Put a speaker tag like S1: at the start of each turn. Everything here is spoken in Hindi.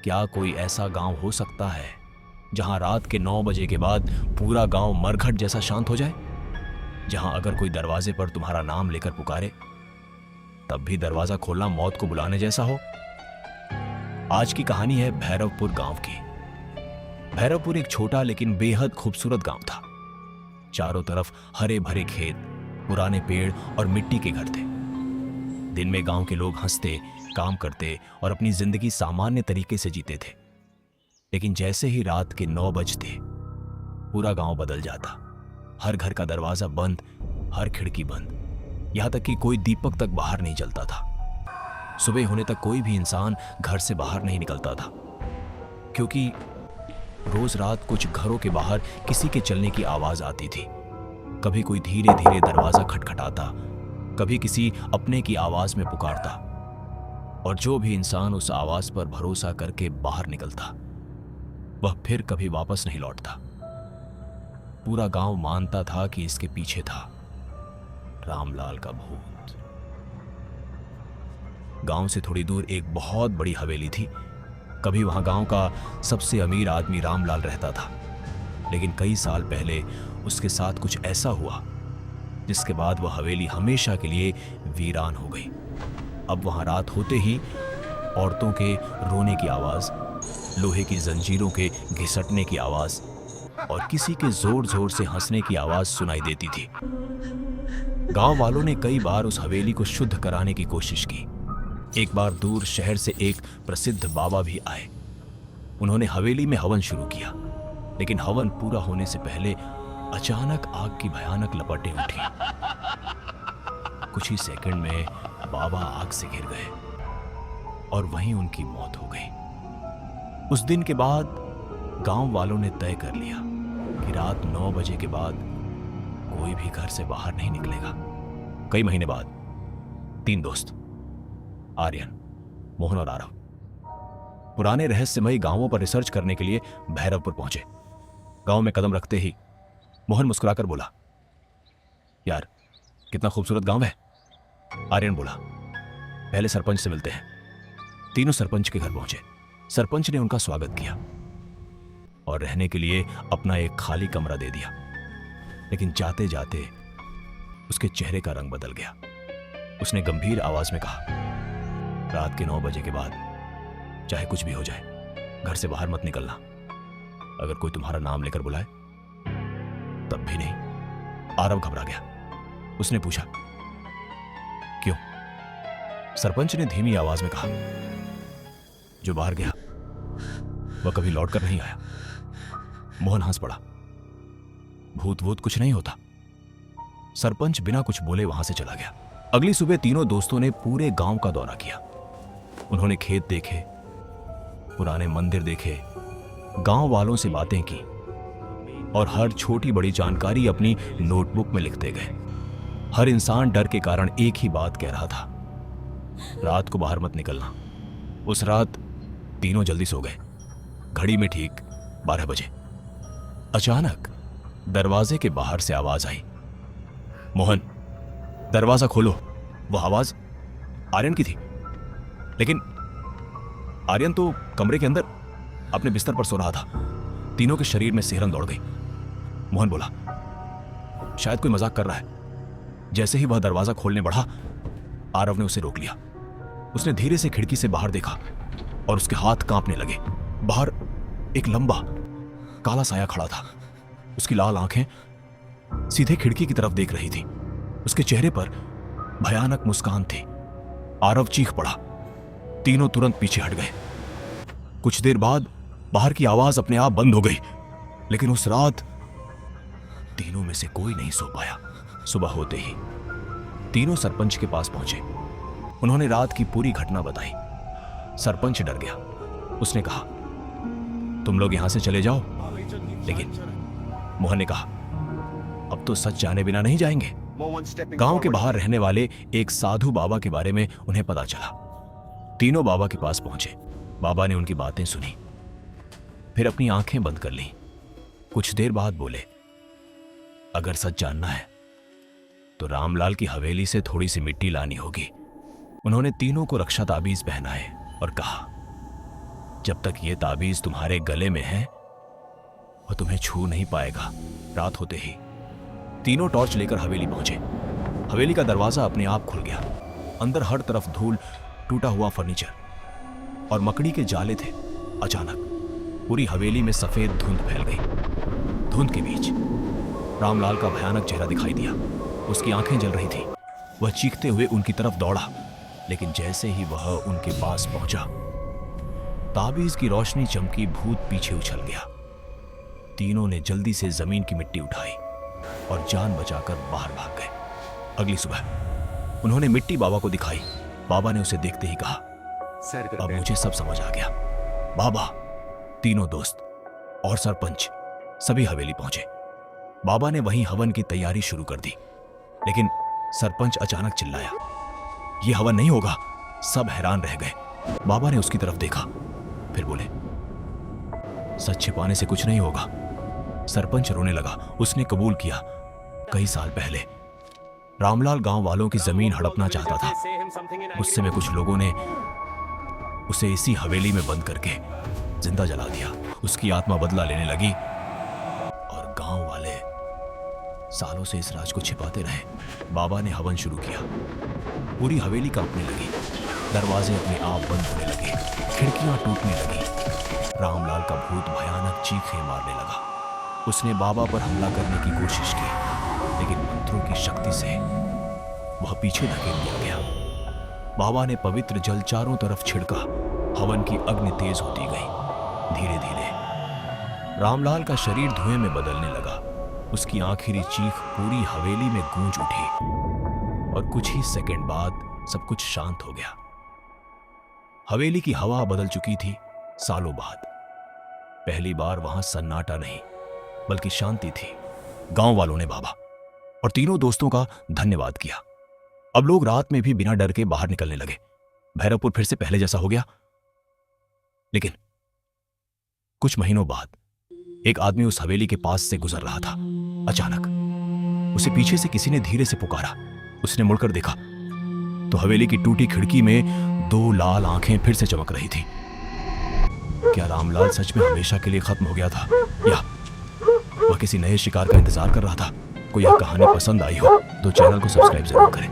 S1: क्या कोई ऐसा गांव हो सकता है जहां रात के 9 बजे के बाद पूरा गांव मरघट जैसा शांत हो जाए, जहां अगर कोई दरवाजे पर तुम्हारा नाम लेकर पुकारे तब भी दरवाजा खोलना मौत को बुलाने जैसा हो? आज की कहानी है भैरवपुर गांव की। भैरवपुर एक छोटा लेकिन बेहद खूबसूरत गांव था। चारों तरफ हरे भरे खेत, पुराने पेड़ और मिट्टी के घर थे। दिन में गांव के लोग हंसते, काम करते और अपनी जिंदगी सामान्य तरीके से जीते थे। लेकिन जैसे ही रात के 9 बजते पूरा गांव बदल जाता। हर घर का दरवाजा बंद, हर खिड़की बंद, यहां तक कि कोई दीपक तक बाहर नहीं जलता था। सुबह होने तक कोई भी इंसान घर से बाहर नहीं निकलता था, क्योंकि रोज रात कुछ घरों के बाहर किसी के चलने की आवाज आती थी। कभी कोई धीरे धीरे दरवाजा खटखटाता, कभी किसी अपने की आवाज में पुकारता, और जो भी इंसान उस आवाज पर भरोसा करके बाहर निकलता वह फिर कभी वापस नहीं लौटता। पूरा गांव मानता था कि इसके पीछे था रामलाल का भूत। गांव से थोड़ी दूर एक बहुत बड़ी हवेली थी। कभी वहां गांव का सबसे अमीर आदमी रामलाल रहता था, लेकिन कई साल पहले उसके साथ कुछ ऐसा हुआ जिसके बाद वह हवेली हमेशा के लिए वीरान हो गई। अब वहां रात होते ही औरतों के रोने की आवाज, लोहे की जंजीरों के घिसटने की आवाज और किसी के जोर जोर से हंसने की आवाज सुनाई देती थी। गांव वालों ने कई बार उस हवेली को शुद्ध कराने की कोशिश की। एक बार दूर शहर से एक प्रसिद्ध बाबा भी आए। उन्होंने हवेली में हवन शुरू किया, लेकिन हवन पूरा होने से पहले अचानक आग की भयानक लपटें उठी। कुछ ही सेकंड में बाबा आग से घिर गए और वहीं उनकी मौत हो गई। उस दिन के बाद गांव वालों ने तय कर लिया कि रात 9 बजे के बाद कोई भी घर से बाहर नहीं निकलेगा। कई महीने बाद 3 दोस्त, आर्यन, मोहन और आरव, पुराने रहस्यमयी गांवों पर रिसर्च करने के लिए भैरवपुर पहुंचे। गांव में कदम रखते ही मोहन मुस्कुराकर बोला, यार कितना खूबसूरत गांव है। आर्यन बोला, पहले सरपंच से मिलते हैं। तीनों सरपंच के घर पहुंचे। सरपंच ने उनका स्वागत किया और रहने के लिए अपना एक खाली कमरा दे दिया। लेकिन जाते जाते उसके चेहरे का रंग बदल गया। उसने गंभीर आवाज में कहा, रात के 9 बजे के बाद चाहे कुछ भी हो जाए घर से बाहर मत निकलना। अगर कोई तुम्हारा नाम लेकर बुलाए तब भी नहीं। आरव घबरा गया। उसने पूछा, क्यों? सरपंच ने धीमी आवाज में कहा, जो बाहर गया वह कभी लौटकर नहीं आया। मोहन हंस पड़ा, भूत वूत कुछ नहीं होता। सरपंच बिना कुछ बोले वहां से चला गया। अगली सुबह तीनों दोस्तों ने पूरे गांव का दौरा किया। उन्होंने खेत देखे, पुराने मंदिर देखे, गांव वालों से बातें की और हर छोटी बड़ी जानकारी अपनी नोटबुक में लिखते गए। हर इंसान डर के कारण एक ही बात कह रहा था, रात को बाहर मत निकलना। उस रात तीनों जल्दी सो गए। घड़ी में ठीक 12 बजे अचानक दरवाजे के बाहर से आवाज आई, मोहन दरवाजा खोलो। वह आवाज आर्यन की थी, लेकिन आर्यन तो कमरे के अंदर अपने बिस्तर पर सो रहा था। तीनों के शरीर में सिहरन दौड़ गई। मोहन बोला, शायद कोई मजाक कर रहा है। जैसे ही वह दरवाजा खोलने बढ़ा, आरव ने उसे रोक लिया। उसने धीरे से खिड़की से बाहर देखा और उसके हाथ कांपने लगे। बाहर एक लंबा काला साया खड़ा था। उसकी लाल आंखें सीधे खिड़की की तरफ देख रही थी। उसके चेहरे पर भयानक मुस्कान थी। आरव चीख पड़ा। तीनों तुरंत पीछे हट गए। कुछ देर बाद बाहर की आवाज अपने आप बंद हो गई, लेकिन उस रात तीनों में से कोई नहीं सो पाया। सुबह होते ही तीनों सरपंच के पास पहुंचे। उन्होंने रात की पूरी घटना बताई। सरपंच डर गया। उसने कहा, तुम लोग यहां से चले जाओ। लेकिन मोहन ने कहा, अब तो सच जाने बिना नहीं जाएंगे। गांव के बाहर रहने वाले एक साधु बाबा के बारे में उन्हें पता चला। तीनों बाबा के पास पहुंचे। बाबा ने उनकी बातें सुनी, फिर अपनी आंखें बंद कर ली। कुछ देर बाद बोले, अगर सच जानना है तो रामलाल की हवेली से थोड़ी सी मिट्टी लानी होगी। उन्होंने तीनों को रक्षा ताबीज पहनाए और कहा, जब तक ये ताबीज तुम्हारे गले में है वो तुम्हें छू नहीं पाएगा। रात होते ही तीनों टॉर्च लेकर हवेली पहुंचे। हवेली का दरवाजा अपने आप खुल गया। अंदर हर तरफ धूल, टूटा हुआ फर्नीचर और मकड़ी के जाले थे। अचानक पूरी हवेली में सफेद धुंध फैल गई। धुंध के बीच रामलाल का भयानक चेहरा दिखाई दिया। उसकी आंखें जल रही थी। वह चीखते हुए उनकी तरफ दौड़ा, लेकिन जैसे ही वह उनके पास पहुंचा, ताबीज की रोशनी चमकी, भूत पीछे उछल गया। तीनों ने जल्दी से जमीन की मिट्टी उठाई और जान बचाकर बाहर भाग गए। अगली सुबह उन्होंने मिट्टी बाबा को दिखाई। बाबा ने उसे देखते ही कहा, अब मुझे सब समझ आ गया। बाबा, तीनों दोस्त और सरपंच सभी हवेली पहुंचे। बाबा ने वहीं हवन की तैयारी शुरू कर दी, लेकिन सरपंच अचानक चिल्लाया, यह हवन नहीं होगा। सब हैरान रह गए। बाबा ने उसकी तरफ देखा, फिर बोले, सच छिपाने से कुछ नहीं होगा। सरपंच रोने लगा। उसने कबूल किया, कई साल पहले रामलाल गांव वालों की जमीन हड़पना चाहता था। गुस्से में कुछ लोगों ने उसे इसी हवेली में बंद करके जिंदा जला दिया। उसकी आत्मा बदला लेने लगी और गांव वाले सालों से इस राज को छिपाते रहे। बाबा ने हवन शुरू किया। पूरी हवेली कांपने लगी। दरवाजे अपने आप बंद होने लगे, खिड़कियां टूटने लगी। रामलाल का भूत भयानक चीखें मारने लगा। उसने बाबा पर हमला करने की कोशिश की, लेकिन मंत्रों की शक्ति से वह पीछे धकेल दिया गया। बाबा ने पवित्र जल चारों तरफ छिड़का। हवन की अग्नि तेज होती गई। धीरे धीरे रामलाल का शरीर धुएं में बदलने लगा। उसकी आखिरी चीख पूरी हवेली में गूंज उठी और कुछ ही सेकंड बाद सब कुछ शांत हो गया। हवेली की हवा बदल चुकी थी। सालों बाद पहली बार वहां सन्नाटा नहीं बल्कि शांति थी। गांव वालों ने बाबा और तीनों दोस्तों का धन्यवाद किया। अब लोग रात में भी बिना डर के बाहर निकलने लगे। भैरवपुर फिर से पहले जैसा हो गया। लेकिन कुछ महीनों बाद एक आदमी उस हवेली के पास से गुजर रहा था। अचानक उसे पीछे से किसी ने धीरे से पुकारा। उसने मुड़कर देखा तो हवेली की टूटी खिड़की में दो लाल आंखें फिर से चमक रही थी। क्या रामलाल सच में हमेशा के लिए खत्म हो गया था, या वह किसी नए शिकार का इंतजार कर रहा था? कोई यह कहानी पसंद आई हो तो चैनल को सब्सक्राइब जरूर करें।